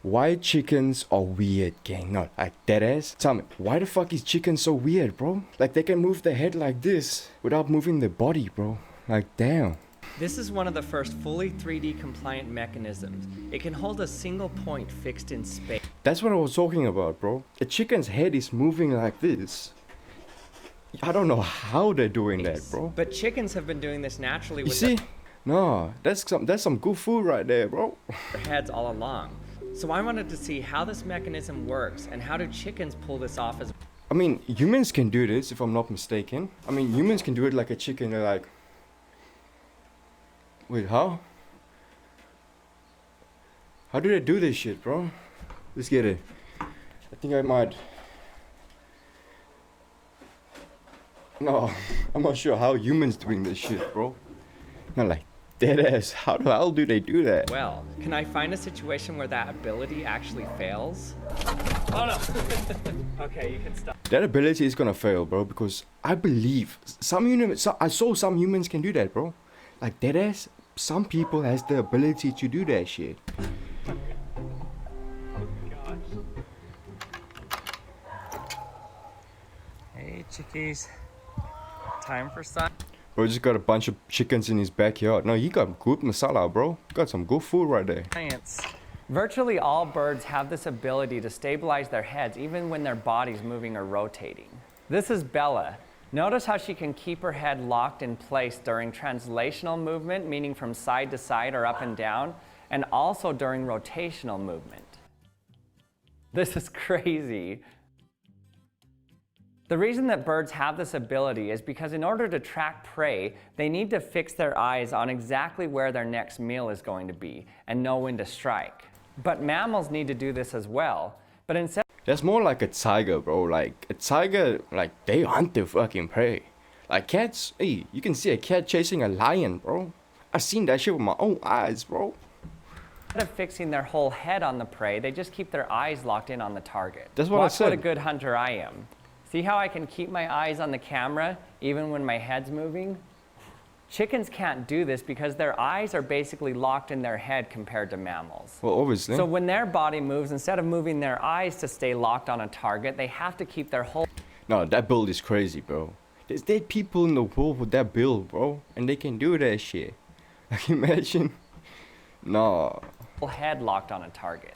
Why chickens are weird, gang? No, like dead ass. Tell me, why the fuck is chicken so weird, bro? Like they can move their head like this without moving their body, bro. Like damn. This is one of the first fully 3D compliant mechanisms. It can hold a single point fixed in space. That's what I was talking about, bro. A chicken's head is moving like this. I don't know how they're doing that, bro. But chickens have been doing this naturally You with see? No, that's some good food right there, bro. their heads all along. So I wanted to see how this mechanism works and how do chickens pull this off as I mean, humans can do this if I'm not mistaken. I mean, humans can do it like a chicken. They're like, wait, how? How do they do this shit, bro? Let's get it. I think I might. No, I'm not sure how humans doing this shit, bro. Not like dead ass. How the hell do they do that? well. Can I find a situation where that ability actually fails? Oh no! Okay, you can stop. That ability is gonna fail, bro, because I believe some humans. I saw some humans can do that, bro. Like dead ass. Some people has the ability to do that shit. Hey chickies, time for sun. Bro just got a bunch of chickens in his backyard. No, he got good masala, bro. Got some good food right there. Science. Virtually all birds have this ability to stabilize their heads even when their body's moving or rotating. This is Bella. Notice how she can keep her head locked in place during translational movement, meaning from side to side or up and down, and also during rotational movement. This is crazy. The reason that birds have this ability is because in order to track prey, they need to fix their eyes on exactly where their next meal is going to be and know when to strike. But mammals need to do this as well. But instead, That's more like a tiger, bro. Like a tiger, like they hunt their fucking prey. Like cats, hey, you can see a cat chasing a lion, bro. I seen that shit with my own eyes, bro. instead of fixing their whole head on the prey, they just keep their eyes locked in on the target. That's what I Watch what a said. good hunter I am. See how I can keep my eyes on the camera even when my head's moving? Chickens can't do this because their eyes are basically locked in their head compared to mammals. Well, obviously. So when their body moves, instead of moving their eyes to stay locked on a target, they have to keep their whole No, that build is crazy, bro. There's dead people in the world with that build, bro, and they can do that shit. Like imagine. No. head locked on a target.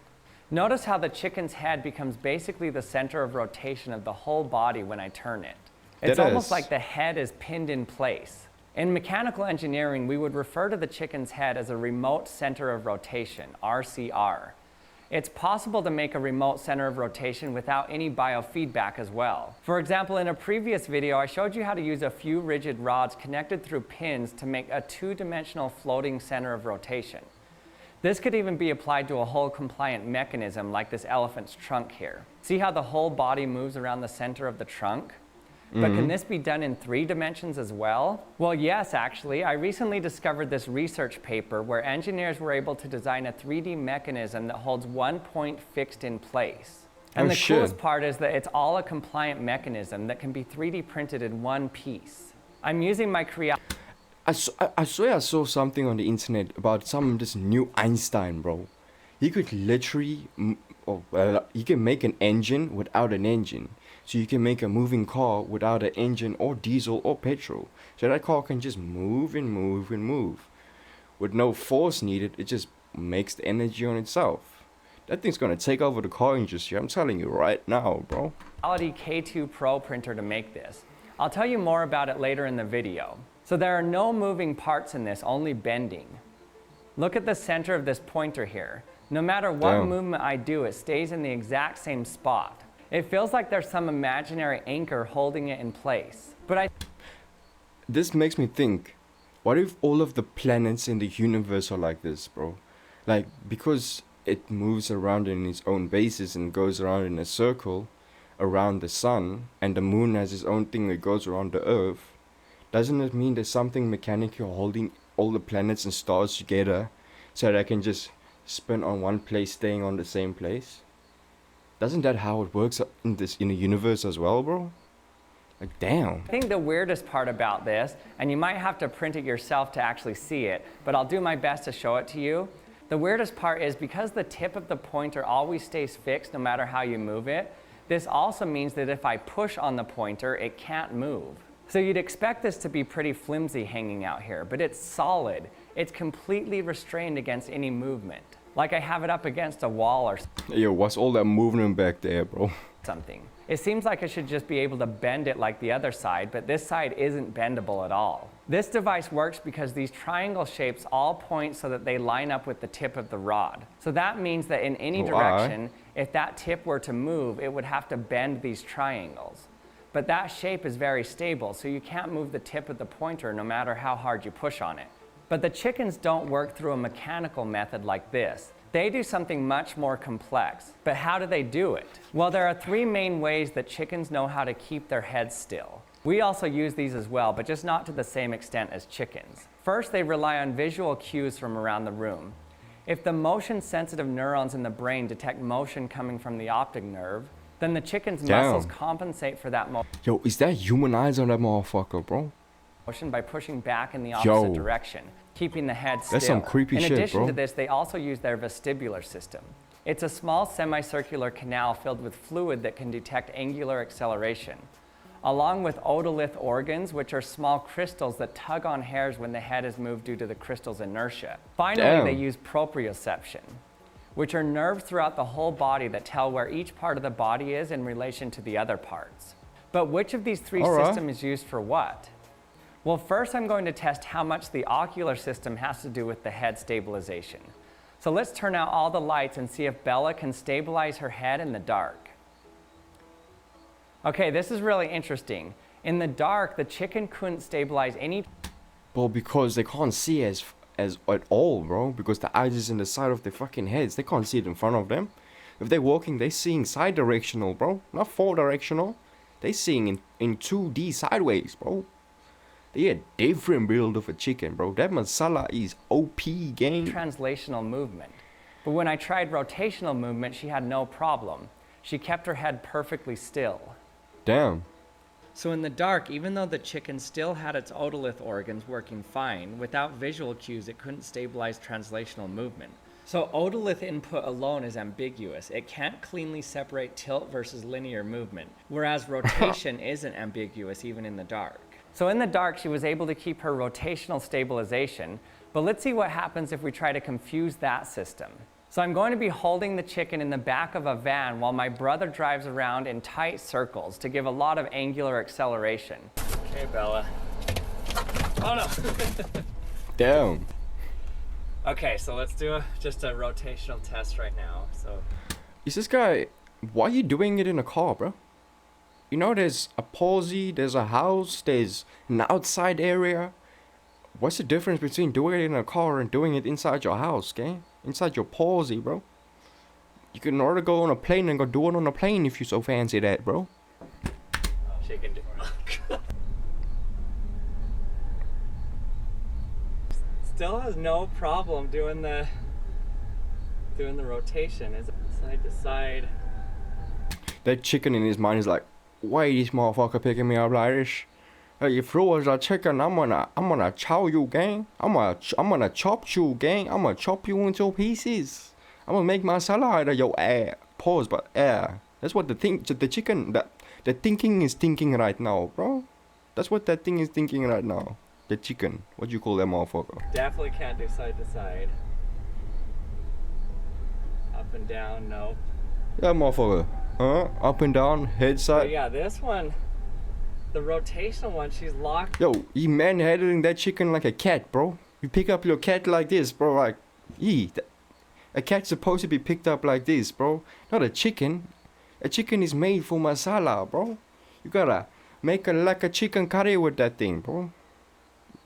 Notice how the chicken's head becomes basically the center of rotation of the whole body when I turn it. It's It almost is. like the head is pinned in place. In mechanical engineering, we would refer to the chicken's head as a remote center of rotation, RCR. It's possible to make a remote center of rotation without any biofeedback as well. For example, in a previous video, I showed you how to use a few rigid rods connected through pins to make a two-dimensional floating center of rotation. This could even be applied to a whole compliant mechanism like this elephant's trunk here. See how the whole body moves around the center of the trunk? But can this be done in 3 dimensions as well? Well, yes, actually. I recently discovered this research paper where engineers were able to design a 3D mechanism that holds one point fixed in place. And Oh, the shit. coolest part is that it's all a compliant mechanism that can be 3D printed in one piece. I'm using my I swear I saw something on the internet about this new Einstein, bro. He could literally, he can make an engine without an engine. So you can make a moving car without an engine or diesel or petrol. So that car can just move and move and move. With no force needed, it just makes the energy on itself. That thing's gonna take over the car industry, I'm telling you right now, bro. Reality K2 Pro printer to make this. I'll tell you more about it later in the video. So there are no moving parts in this, only bending. Look at the center of this pointer here. No matter what Damn. movement I do, it stays in the exact same spot. It feels like there's some imaginary anchor holding it in place. But This makes me think, what if all of the planets in the universe are like this, bro? Like, because it moves around in its own bases and goes around in a circle around the sun, and the moon has its own thing that goes around the earth, doesn't it mean there's something mechanical holding all the planets and stars together so that I can just spin on one place staying on the same place? Doesn't that how it works in the universe as well, bro? Like damn. I think the weirdest part about this, and you might have to print it yourself to actually see it, but I'll do my best to show it to you. The weirdest part is because the tip of the pointer always stays fixed no matter how you move it, this also means that if I push on the pointer, it can't move. So you'd expect this to be pretty flimsy hanging out here, but it's solid. It's completely restrained against any movement. Like I have it up against a wall or Yo, what's all that movement back there, bro? something. It seems like I should just be able to bend it like the other side, but this side isn't bendable at all. This device works because these triangle shapes all point so that they line up with the tip of the rod. So that means that in any direction, if that tip were to move, it would have to bend these triangles. But that shape is very stable, so you can't move the tip of the pointer no matter how hard you push on it. But the chickens don't work through a mechanical method like this. They do something much more complex. But how do they do it? Well, there are three main ways that chickens know how to keep their heads still. We also use these as well, but just not to the same extent as chickens. First, they rely on visual cues from around the room. If the motion-sensitive neurons in the brain detect motion coming from the optic nerve, then the chicken's muscles compensate for that Yo, is that human eyes on that motherfucker, bro? motion by pushing back in the opposite direction, keeping the head still. That's some creepy shit, In addition bro. to this, they also use their vestibular system. It's a small semicircular canal filled with fluid that can detect angular acceleration, along with otolith organs, which are small crystals that tug on hairs when the head is moved due to the crystal's inertia. Finally, they use proprioception, which are nerves throughout the whole body that tell where each part of the body is in relation to the other parts. But which of these three systems is used for what? Well, first I'm going to test how much the ocular system has to do with the head stabilization. So let's turn out all the lights and see if Bella can stabilize her head in the dark. Okay, this is really interesting. In the dark, the chicken couldn't stabilize any. Well, because they can't see as at all, bro. Because the eyes is in the side of their fucking heads. They can't see it in front of them. If they're walking, they're seeing side directional, bro. Not four directional. They seeing in 2D sideways, bro. They a different build of a chicken, bro. That masala is OP, gang. Translational movement. But when I tried rotational movement, she had no problem. She kept her head perfectly still. Damn. So in the dark, even though the chicken still had its otolith organs working fine, without visual cues, it couldn't stabilize translational movement. So otolith input alone is ambiguous. It can't cleanly separate tilt versus linear movement, whereas rotation isn't ambiguous even in the dark. So in the dark, she was able to keep her rotational stabilization, but let's see what happens if we try to confuse that system. So I'm going to be holding the chicken in the back of a van while my brother drives around in tight circles to give a lot of angular acceleration. Okay, Bella. Oh no! Damn. Okay, so let's do just a rotational test right now. So, Is this guy... Why are you doing it in a car, bro? You know, there's a palsy, there's a house, there's an outside area. What's the difference between doing it in a car and doing it inside your house, gang? Inside your palsy, bro. You can order go on a plane and go do it on a plane if you so fancy that, bro. she can do Still has no problem doing the rotation. Is side to side. That chicken in his mind is like, why this motherfucker picking me up like this? Hey, if you was a chicken, I'm gonna chow you, gang. I'm gonna chop you, gang. I'm gonna chop you into pieces. I'm gonna make my salad out of your ass. Pause, but that's what the chicken, the thinking is thinking right now, bro. That's what that thing is thinking right now. The chicken. What you call that motherfucker? Definitely can't do side to side. Up and down, no. Yeah, motherfucker. Up and down, head But side. yeah, this one, the rotational one, she's locked. Yo, you manhandling that chicken like a cat, bro. You pick up your cat like this, bro. Like, a cat's supposed to be picked up like this, bro. Not a chicken. A chicken is made for masala, bro. You gotta make like a chicken curry with that thing, bro.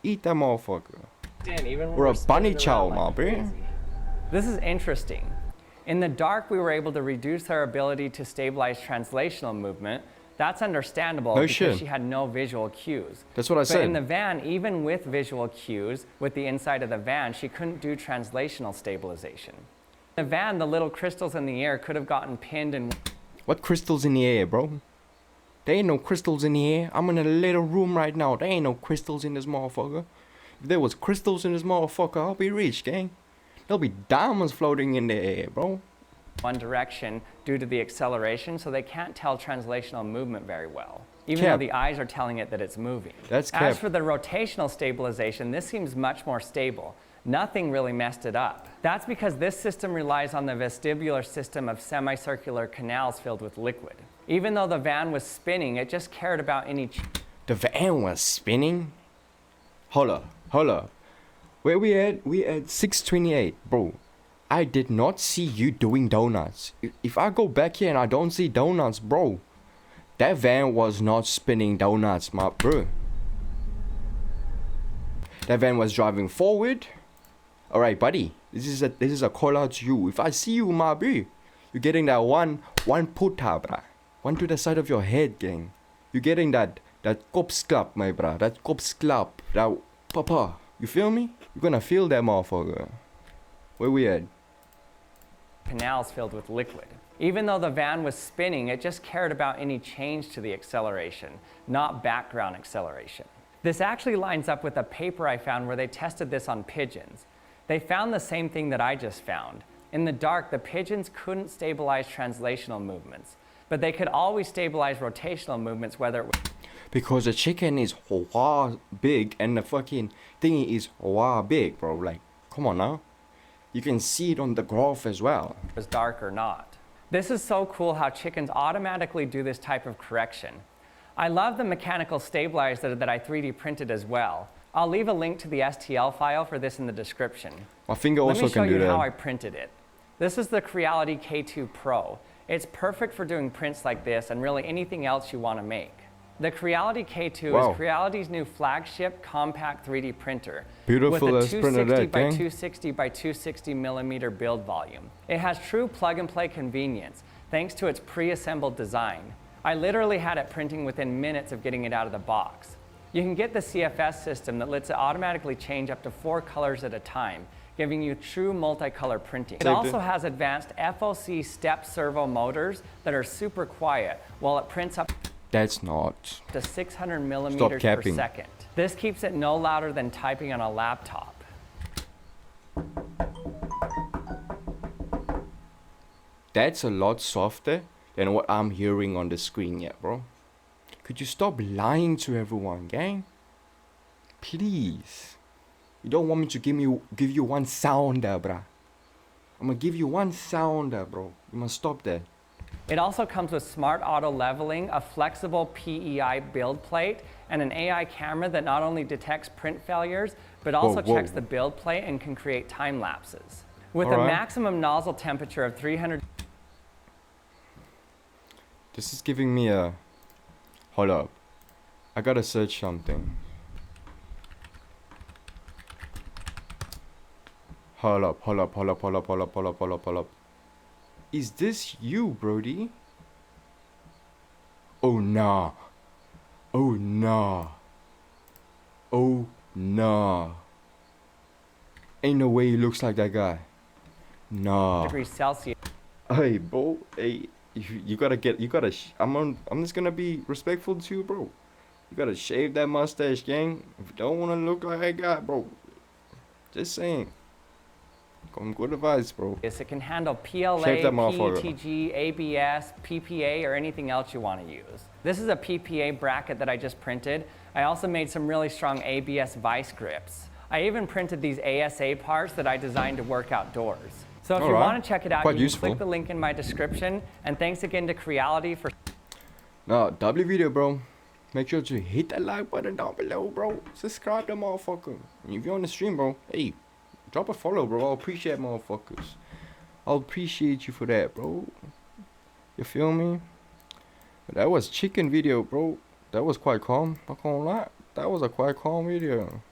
Eat that motherfucker. Even Or a bunny chow, my bro. This is interesting. In the dark, we were able to reduce her ability to stabilize translational movement. That's understandable because she had no visual cues. That's what I said. But in the van, even with visual cues, with the inside of the van, she couldn't do translational stabilization. In the van, the little crystals in the air could have gotten pinned and... What crystals in the air, bro? There ain't no crystals in the air. I'm in a little room right now. There ain't no crystals in this motherfucker. If there was crystals in this motherfucker, I'll be rich, gang. There'll be diamonds floating in the air, bro. one direction due to the acceleration, so they can't tell translational movement very well, even Cap. though the eyes are telling it that it's moving. That's cap. As for the rotational stabilization, this seems much more stable. Nothing really messed it up. That's because this system relies on the vestibular system of semicircular canals filled with liquid. Even though the van was spinning, it just cared about any The van was spinning? Hold up. Where we at? We at 628, bro. I did not see you doing donuts. If I go back here and I don't see donuts, bro, that van was not spinning donuts, my bro. That van was driving forward. Alright, buddy. This is a call out to you. If I see you, my bro, you're getting that one puta, bruh. One to the side of your head, gang. You're getting that kopsklap, my bruh. That kopsklap. That papa. You feel me? You're gonna feel that motherfucker. Where we at? canals filled with liquid. Even though the van was spinning, it just cared about any change to the acceleration, not background acceleration. This actually lines up with a paper I found where they tested this on pigeons. They found the same thing that I just found. In the dark, the pigeons couldn't stabilize translational movements, but they could always stabilize rotational movements, whether it was Because the chicken is wow big and the fucking thingy is wow big, bro. Like, come on now. You can see it on the graph as well. dark or not. This is so cool how chickens automatically do this type of correction. I love the mechanical stabilizer that I 3D printed as well. I'll leave a link to the STL file for this in the description. My finger Let also me show can do you that. how I printed it. This is the Creality K2 Pro. It's perfect for doing prints like this and really anything else you want to make. The Creality K2 Wow. is Creality's new flagship compact 3D printer. Beautiful with as a printed 260 that, by gang. 260 by 260 millimeter build volume. It has true plug and play convenience thanks to its pre-assembled design. I literally had it printing within minutes of getting it out of the box. You can get the CFS system that lets it automatically change up to 4 colors at a time, giving you true multicolor printing. It also has advanced FOC step servo motors that are super quiet while it prints up That's not. to 600 millimeters per capping. second. This keeps it no louder than typing on a laptop. That's a lot softer than what I'm hearing on the screen yet, bro. Could you stop lying to everyone, gang? Please. You don't want me to give you one sounder, bruh. I'm gonna give you one sounder, bro. You must stop that. It also comes with smart auto leveling, a flexible PEI build plate, and an AI camera that not only detects print failures, but also whoa. checks the build plate and can create time lapses. With a Alright. maximum nozzle temperature of 300 This is giving me a... Hold up. I gotta search something. Hold up. Is this you, Brody? Oh nah. Oh nah. Oh nah. Ain't no way he looks like that guy. Nah. degrees Celsius Hey, bro. Hey, you gotta. I'm just gonna be respectful to you, bro. You gotta shave that mustache, gang. If you don't wanna look like that guy, bro. Just saying. Come good advice, bro. It can handle PLA, Shave that motherfucker. PETG, ABS, PPA, or anything else you want to use. This is a PPA bracket that I just printed. I also made some really strong ABS vice grips. I even printed these ASA parts that I designed to work outdoors. So if you Alright. want to check it out, Quite you useful. can click the link in my description. And thanks again to Creality for Now, W video, bro. Make sure to hit that like button down below, bro. Subscribe to motherfucker. And if you're on the stream, bro, hey, drop a follow, bro. I'll appreciate motherfuckers. I'll appreciate you for that, bro. You feel me? But that was chicken video, bro. That was quite calm. Not gonna lie. That was a quite calm video.